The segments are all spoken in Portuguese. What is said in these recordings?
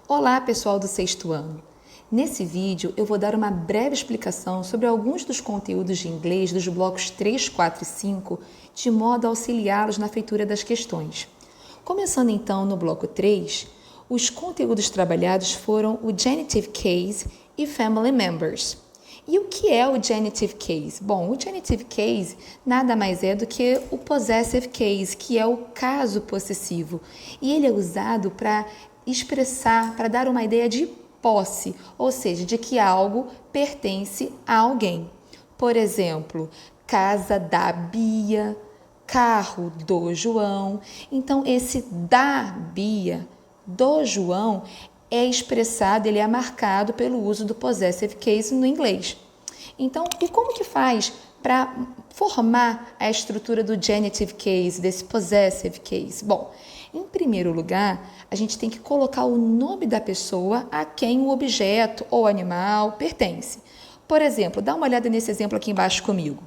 Olá, pessoal do sexto ano! Nesse vídeo eu vou dar uma breve explicação sobre alguns dos conteúdos de inglês dos blocos 3, 4 e 5, de modo a auxiliá-los na feitura das questões. Começando então no bloco 3, os conteúdos trabalhados foram o genitive case e family members. E o que é o genitive case? Bom, o genitive case nada mais é do que o possessive case, que é o caso possessivo. E ele é usado para expressar, para dar uma ideia de posse, ou seja, de que algo pertence a alguém. Por exemplo, casa da Bia, carro do João. Então, esse da Bia, do João, é expressado, ele é marcado pelo uso do possessive case no inglês. Então, e como que faz para formar a estrutura do genitive case, desse possessive case? Bom, em primeiro lugar, a gente tem que colocar o nome da pessoa a quem o objeto ou animal pertence. Por exemplo, dá uma olhada nesse exemplo aqui embaixo comigo.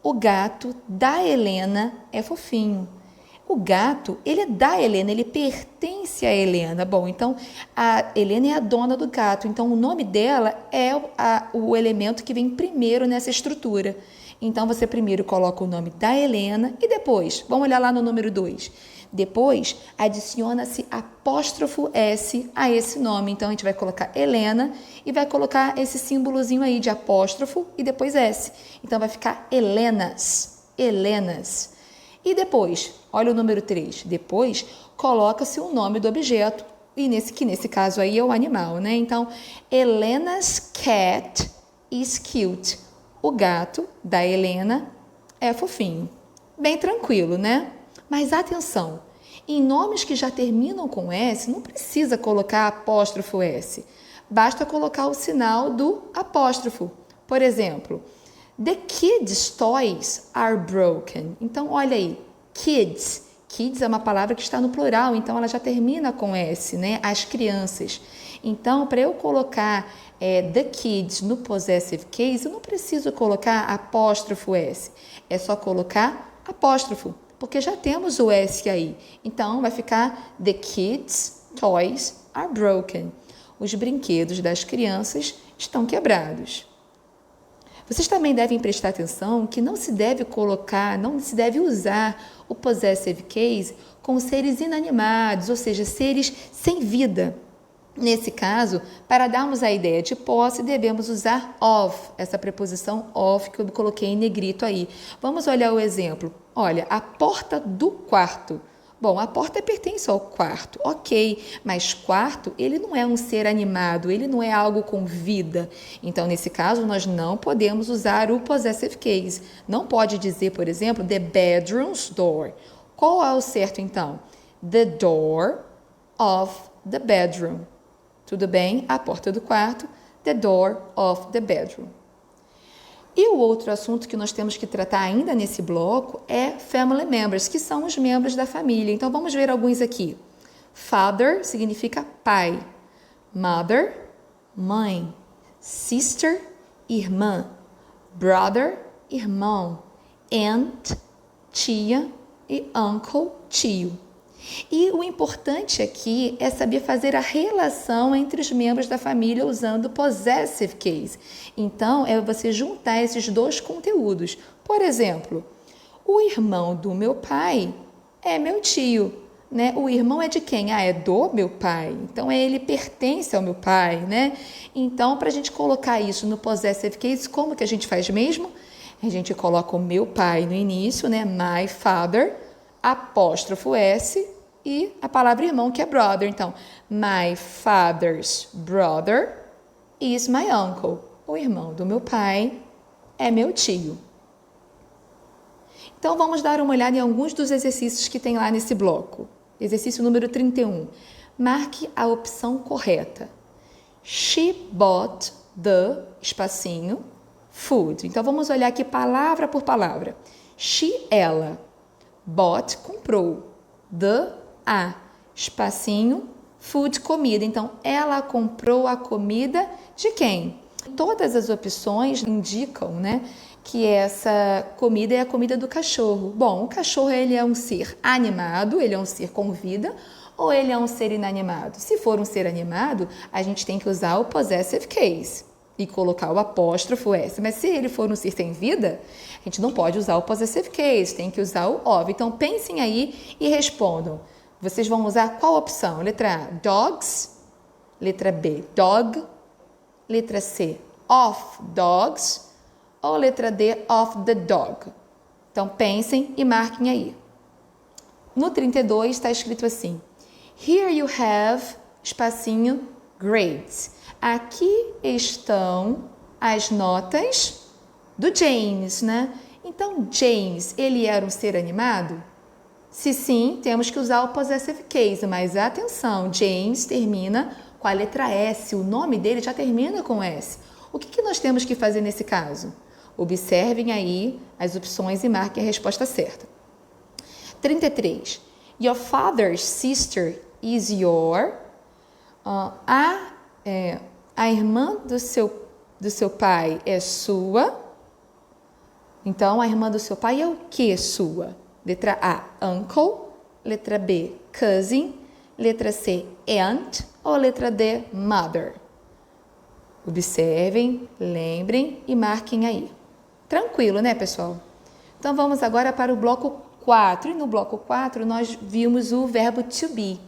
O gato da Helena é fofinho. O gato, ele é da Helena, ele pertence a Helena. Bom, então a Helena é a dona do gato, então o nome dela é o elemento que vem primeiro nessa estrutura. Então você primeiro coloca o nome da Helena e depois, vamos olhar lá no número 2. Depois adiciona-se apóstrofo S a esse nome. Então a gente vai colocar Helena e vai colocar esse símbolozinho aí de apóstrofo e depois S. Então vai ficar Helenas, Helenas. E depois, olha o número 3, depois coloca-se o nome do objeto, e nesse caso aí é o animal, né? Então, Helena's cat is cute. O gato da Helena é fofinho. Bem tranquilo, né? Mas atenção, em nomes que já terminam com S, não precisa colocar apóstrofo S. Basta colocar o sinal do apóstrofo. Por exemplo, the kids' toys are broken. Então, olha aí, kids. Kids é uma palavra que está no plural, então ela já termina com S, né? As crianças. Então, para eu colocar the kids no possessive case, eu não preciso colocar apóstrofo S. É só colocar apóstrofo, porque já temos o S aí. Então, vai ficar the kids' toys are broken. Os brinquedos das crianças estão quebrados. Vocês também devem prestar atenção que não se deve colocar, não se deve usar o possessive case com seres inanimados, ou seja, seres sem vida. Nesse caso, para darmos a ideia de posse, devemos usar of, essa preposição of que eu coloquei em negrito aí. Vamos olhar o exemplo. Olha, a porta do quarto. Bom, a porta pertence ao quarto, ok, mas quarto, ele não é um ser animado, ele não é algo com vida. Então, nesse caso, nós não podemos usar o possessive case. Não pode dizer, por exemplo, the bedroom's door. Qual é o certo, então? The door of the bedroom. Tudo bem? A porta do quarto, the door of the bedroom. E o outro assunto que nós temos que tratar ainda nesse bloco é family members, que são os membros da família. Então, vamos ver alguns aqui. Father significa pai. Mother, mãe. Sister, irmã. Brother, irmão. Aunt, tia. E uncle, tio. E o importante aqui é saber fazer a relação entre os membros da família usando o possessive case. Então, é você juntar esses dois conteúdos. Por exemplo, o irmão do meu pai é meu tio, né? O irmão é de quem? É do meu pai. Então, ele pertence ao meu pai, né? Então, para a gente colocar isso no possessive case, como que a gente faz mesmo? A gente coloca o meu pai no início, né? My father, apóstrofo S, e a palavra irmão, que é brother. Então, my father's brother is my uncle. O irmão do meu pai é meu tio. Então, vamos dar uma olhada em alguns dos exercícios que tem lá nesse bloco. Exercício número 31. Marque a opção correta. She bought the, espacinho, food. Então, vamos olhar aqui palavra por palavra. She, ela. Bought, comprou. The, a, espacinho, food, comida. Então, ela comprou a comida de quem? Todas as opções indicam, né, que essa comida é a comida do cachorro. Bom, o cachorro ele é um ser animado, ele é um ser com vida, ou ele é um ser inanimado? Se for um ser animado, a gente tem que usar o possessive case e colocar o apóstrofo S. Mas se ele for um ser sem vida, a gente não pode usar o possessive case, tem que usar o of. Então, pensem aí e respondam. Vocês vão usar qual opção? Letra A, dogs. Letra B, dog. Letra C, of dogs. Ou letra D, of the dog. Então, pensem e marquem aí. No 32 está escrito assim: Here you have, espacinho, grades. Aqui estão as notas do James, né? Então, James, ele era um ser animado? Se sim, temos que usar o possessive case, mas atenção, James termina com a letra S, o nome dele já termina com S. O que nós temos que fazer nesse caso? Observem aí as opções e marquem a resposta certa. 33. Your father's sister is your... A irmã do seu pai é sua. Então, a irmã do seu pai é o que sua? Letra A, uncle. Letra B, cousin. Letra C, aunt. Ou letra D, mother? Observem, lembrem e marquem aí. Tranquilo, né, pessoal? Então, vamos agora para o bloco 4. E no bloco 4, nós vimos o verbo to be.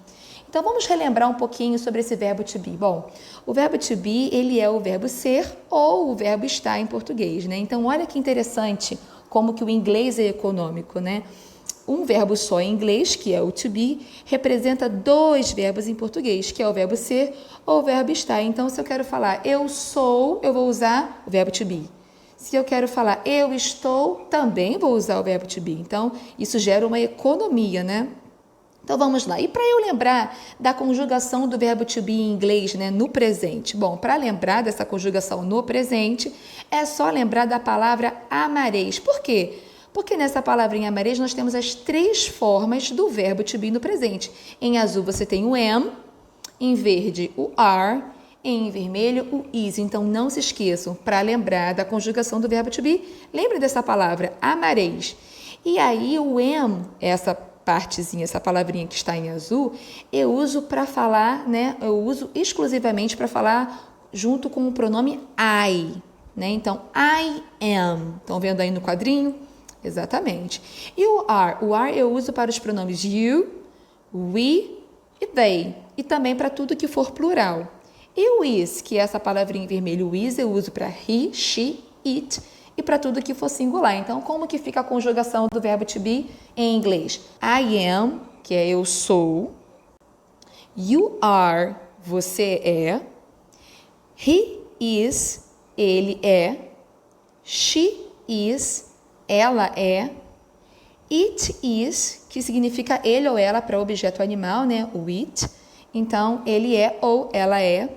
Então, vamos relembrar um pouquinho sobre esse verbo to be. Bom, o verbo to be, ele é o verbo ser ou o verbo estar em português, né? Então, olha que interessante como que o inglês é econômico, né? Um verbo só em inglês, que é o to be, representa dois verbos em português, que é o verbo ser ou o verbo estar. Então, se eu quero falar eu sou, eu vou usar o verbo to be. Se eu quero falar eu estou, também vou usar o verbo to be. Então, isso gera uma economia, né? Então, vamos lá. E para eu lembrar da conjugação do verbo to be em inglês, né, no presente? Bom, para lembrar dessa conjugação no presente, é só lembrar da palavra amareis. Por quê? Porque nessa palavrinha amareis nós temos as três formas do verbo to be no presente. Em azul você tem o am, em verde o are, em vermelho o is. Então, não se esqueçam, para lembrar da conjugação do verbo to be, lembre dessa palavra, amareis. E aí o am, essa partezinha, essa palavrinha que está em azul, eu uso para falar, né? Eu uso exclusivamente para falar junto com o pronome I, né? Então, I am. Estão vendo aí no quadrinho? Exatamente. E o are? O are eu uso para os pronomes you, we e they. E também para tudo que for plural. E o is, que é essa palavrinha em vermelho, o is, eu uso para he, she, it e para tudo que for singular. Então, como que fica a conjugação do verbo to be em inglês? I am, que é eu sou. You are, você é. He is, ele é. She is, ela é. It is, que significa ele ou ela para objeto animal, né? O it. Então, ele é ou ela é.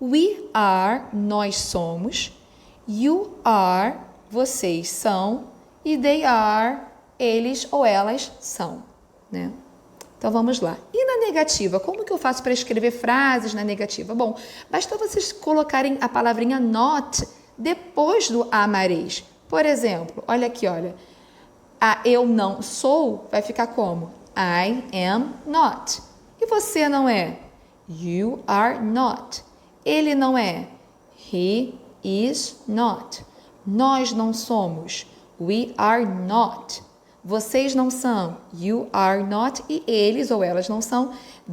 We are, nós somos. You are, vocês são. E they are, eles ou elas são, né? Então, vamos lá. E na negativa? Como que eu faço para escrever frases na negativa? Bom, basta vocês colocarem a palavrinha not depois do amareis. Por exemplo, olha aqui, olha. A eu não sou vai ficar como? I am not. E você não é? You are not. Ele não é? He is not. Nós não somos. We are not. Vocês não são. You are not. E eles ou elas não são.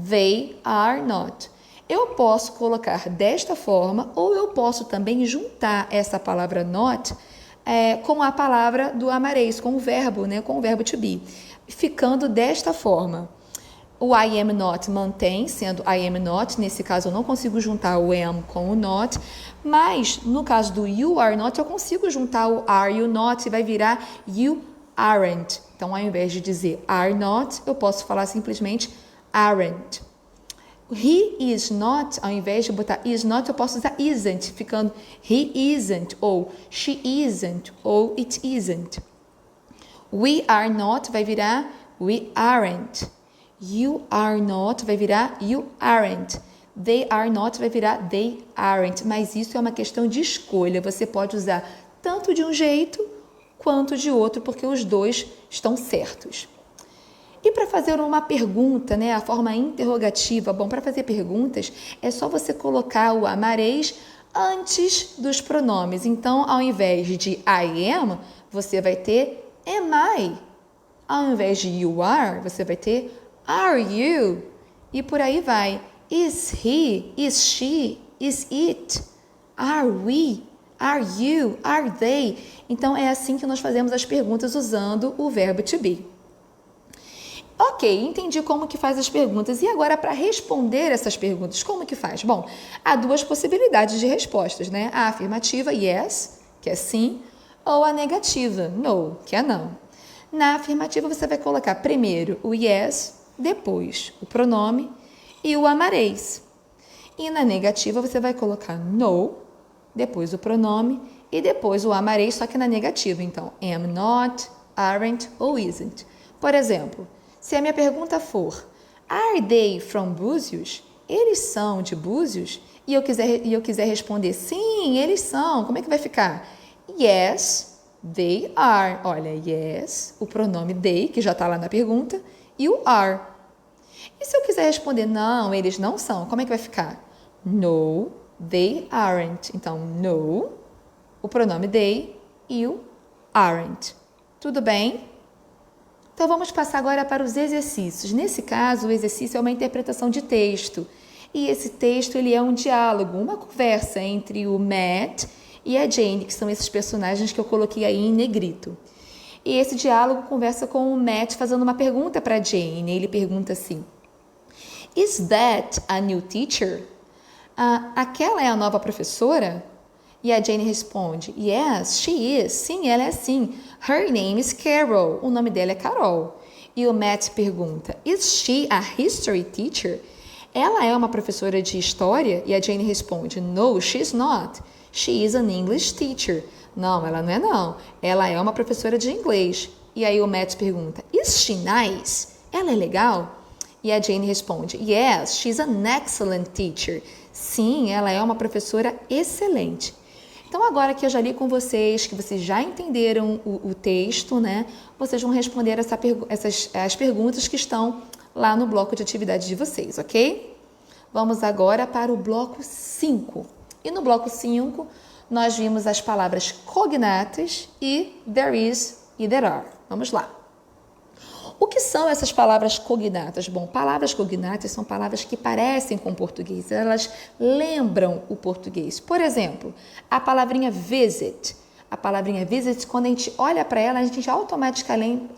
They are not. Eu posso colocar desta forma ou eu posso também juntar essa palavra not com a palavra do amareis, com o verbo, né? Com o verbo to be. Ficando desta forma. O I am not mantém, sendo I am not. Nesse caso, eu não consigo juntar o am com o not. Mas, no caso do you are not, eu consigo juntar o are you not e vai virar you aren't. Então, ao invés de dizer are not, eu posso falar simplesmente aren't. He is not, ao invés de botar is not, eu posso usar isn't, ficando he isn't, ou she isn't, ou it isn't. We are not vai virar we aren't. You are not vai virar you aren't. They are not vai virar they aren't. Mas isso é uma questão de escolha. Você pode usar tanto de um jeito quanto de outro, porque os dois estão certos. E para fazer uma pergunta, né, a forma interrogativa, bom, para fazer perguntas é só você colocar o amareis antes dos pronomes. Então, ao invés de I am, você vai ter am I. Ao invés de you are, você vai ter are you. E por aí vai. Is he? Is she? Is it? Are we? Are you? Are they? Então, é assim que nós fazemos as perguntas usando o verbo to be. Ok, entendi como que faz as perguntas. E agora, para responder essas perguntas, como que faz? Bom, há duas possibilidades de respostas, né? A afirmativa, yes, que é sim, ou a negativa, no, que é não. Na afirmativa, você vai colocar primeiro o yes, depois o pronome e o amareis. E na negativa, você vai colocar no, depois o pronome e depois o amareis, só que na negativa. Então, am not, aren't ou isn't. Por exemplo, se a minha pergunta for, are they from Búzios? Eles são de Búzios? E eu quiser responder, sim, eles são. Como é que vai ficar? Yes, they are. Olha, yes, o pronome they, que já está lá na pergunta, e o are. E se eu quiser responder, não, eles não são, como é que vai ficar? No, they aren't. Então, no, o pronome they e o aren't. Tudo bem? Então, vamos passar agora para os exercícios. Nesse caso, o exercício é uma interpretação de texto. E esse texto ele é um diálogo, uma conversa entre o Matt e a Jane, que são esses personagens que eu coloquei aí em negrito. E esse diálogo conversa com o Matt fazendo uma pergunta para a Jane. Ele pergunta assim, Is that a new teacher? Aquela é a nova professora? E a Jane responde, Yes, she is. Sim, ela é sim. Her name is Carol. O nome dela é Carol. E o Matt pergunta, Is she a history teacher? Ela é uma professora de história? E a Jane responde, No, she's not. She is an English teacher. Não, ela não é não. Ela é uma professora de inglês. E aí o Matt pergunta, Is she nice? Ela é legal? E a Jane responde, Yes, she's an excellent teacher. Sim, ela é uma professora excelente. Então, agora que eu já li com vocês, que vocês já entenderam o texto, né? Vocês vão responder as perguntas que estão lá no bloco de atividade de vocês, ok? Vamos agora para o bloco 5. E no bloco 5, nós vimos as palavras cognatas e there is e there are. Vamos lá. O que são essas palavras cognatas? Bom, palavras cognatas são palavras que parecem com o português, elas lembram o português. Por exemplo, a palavrinha visit. A palavrinha visit, quando a gente olha para ela, a gente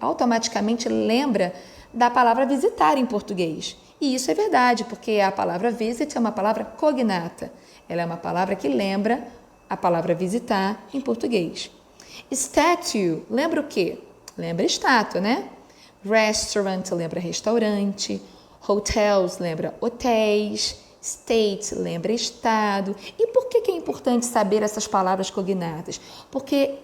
automaticamente lembra da palavra visitar em português. E isso é verdade, porque a palavra visit é uma palavra cognata. Ela é uma palavra que lembra a palavra visitar em português. Statue, lembra o quê? Lembra estátua, né? Restaurant lembra restaurante, hotels lembra hotéis, state lembra estado. E por que é importante saber essas palavras cognatas? Porque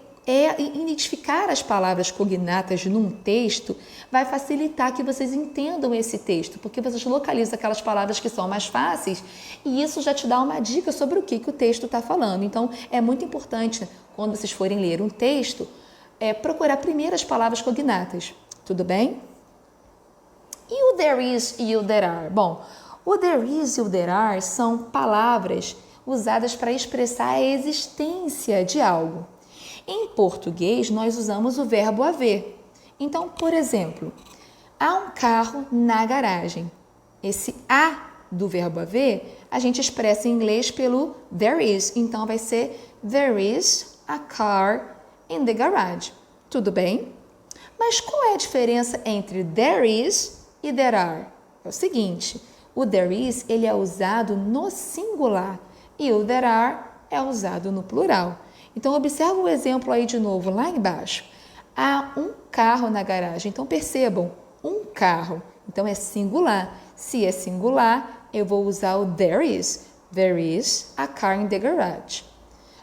identificar as palavras cognatas num texto vai facilitar que vocês entendam esse texto, porque vocês localizam aquelas palavras que são mais fáceis e isso já te dá uma dica sobre o que o texto está falando. Então, é muito importante, quando vocês forem ler um texto, procurar primeiro as palavras cognatas. Tudo bem? E o there is e o there are? Bom, o there is e o there are são palavras usadas para expressar a existência de algo. Em português, nós usamos o verbo haver. Então, por exemplo, há um carro na garagem. Esse a do verbo haver, a gente expressa em inglês pelo there is. Então, vai ser there is a car in the garage. Tudo bem? Mas qual é a diferença entre there is e there are? É o seguinte, o there is ele é usado no singular e o there are é usado no plural. Então, observa o exemplo aí de novo, lá embaixo. Há um carro na garagem. Então, percebam, um carro. Então, é singular. Se é singular, eu vou usar o there is. There is a car in the garage.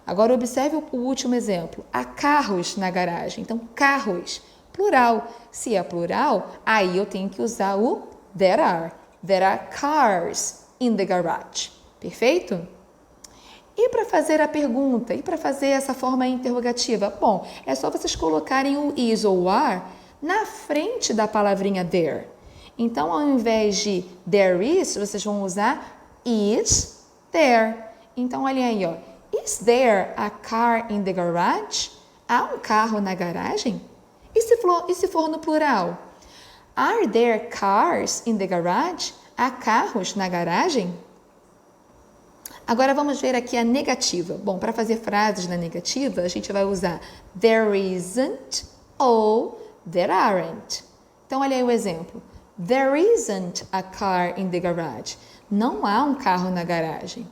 Agora, observe o último exemplo. Há carros na garagem. Então, carros. Plural. Se é plural, aí eu tenho que usar o there are. There are cars in the garage. Perfeito? E para fazer a pergunta? E para fazer essa forma interrogativa? Bom, é só vocês colocarem o is ou are na frente da palavrinha there. Então, ao invés de there is, vocês vão usar is there. Então, olhem aí, ó. Is there a car in the garage? Há um carro na garagem? E se for no plural? Are there cars in the garage? Há carros na garagem? Agora vamos ver aqui a negativa. Bom, para fazer frases na negativa, a gente vai usar there isn't ou there aren't. Então, olha aí o exemplo. There isn't a car in the garage. Não há um carro na garagem.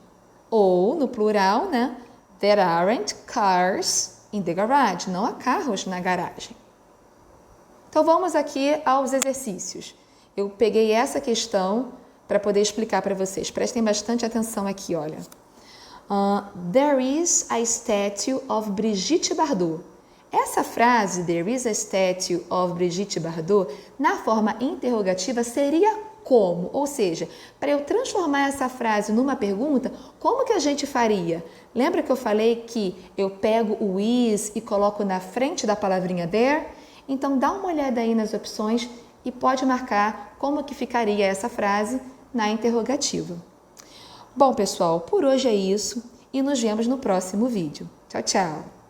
Ou, no plural, né? There aren't cars in the garage. Não há carros na garagem. Então, vamos aqui aos exercícios. Eu peguei essa questão para poder explicar para vocês. Prestem bastante atenção aqui, olha. There is a statue of Brigitte Bardot. Essa frase, there is a statue of Brigitte Bardot, na forma interrogativa seria como? Ou seja, para eu transformar essa frase numa pergunta, como que a gente faria? Lembra que eu falei que eu pego o is e coloco na frente da palavrinha there? Então, dá uma olhada aí nas opções e pode marcar como que ficaria essa frase na interrogativa. Bom, pessoal, por hoje é isso e nos vemos no próximo vídeo. Tchau, tchau!